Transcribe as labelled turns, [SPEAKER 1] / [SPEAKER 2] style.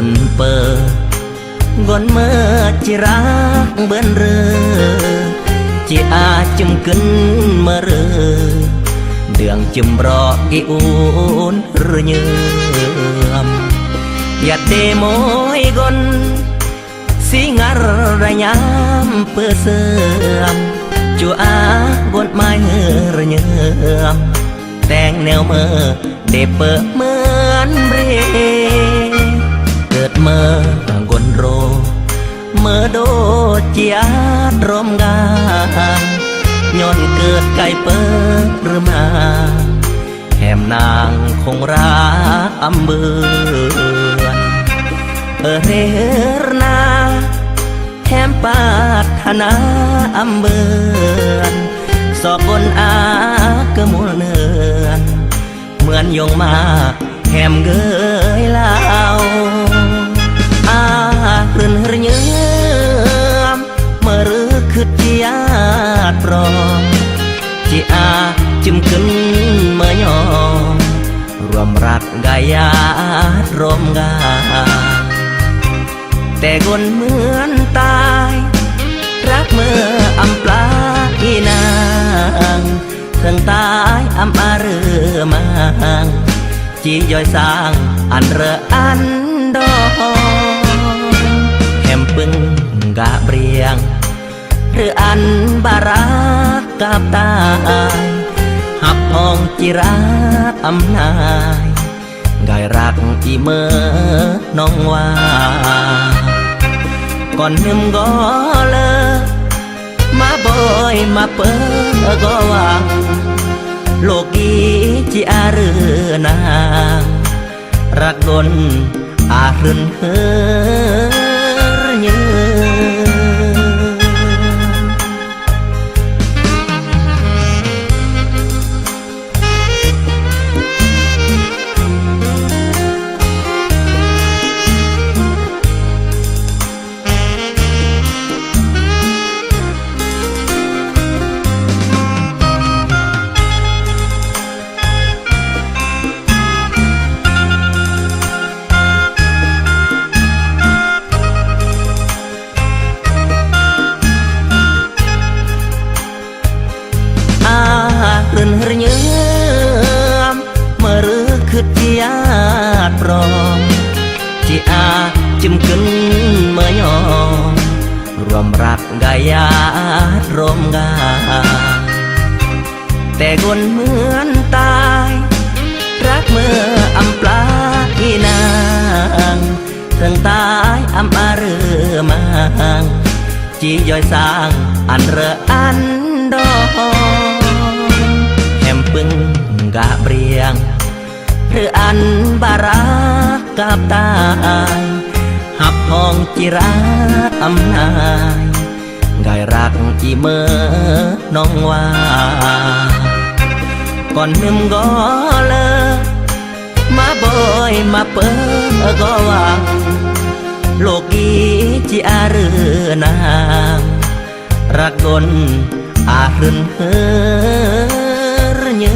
[SPEAKER 1] นเปิดกนเมื่อจิรักเบิ้นเรือจีอาจุมขึ้นเมื่อเรือเดืองจุมรออีอูนเรือเยื่อมหยัดเดโมยกนสีงาระยามเปื้อเสื่อมจูอากนไม้เรือเยื่อมแต่งแนวเมื่อเดเปิดเหมือนเรเกิดเมื่อกนโรเมื่อโดเจียดรมกางย้อนเกิดไก่เปิดหรือมาแหมนางคงรักอำเบือนเรนาแหมปาถนาอำเบือนสอกคนอากระมุลเนือนเหมือนยงมาแหมเกยลาวเรือนเยือมเมื่อรื้อคือจีอาปรองจีอาจุมขึ้นเมื่อยอมรวมรักกายารวมกาแต่คนเหมือนตายรักเมื่ออำปลาอีนางถึงตายอำอาเรือมังจีย่อยสร้างอันเรืออันดองแหมปึงกะเบรียงหรืออันบารักกับตายหับห้องจิรักอำนายกายรักอีเมื่อน้องว่าก่อนหนึ่งก็เลิกมาบ่อยมาเปิดก็วางโลกีจีอาเรือนางรักดนอารืนเฮือเยืเรือนเยือมเมื่อรื้อคือจีอาปรองจีอาจุมขึ้นเมื่อยอมรวมรักกายารวมกาแต่คนเหมือนตายรักเมื่ออำปลาอีนางถึงตายอำอาเรือมังจีย่อยสร้างอันเรืออันดองปึงกะเบรียงหรืออันบารักกับตายหับห้องจิรักอำนายกายรักอีเมื่อน้องว่าก่อนหนึ่งก็เลิกมาบ่อยมาเปิดก็วางโลกีจีอาเรือนางรักดนอารืนเฮือเยื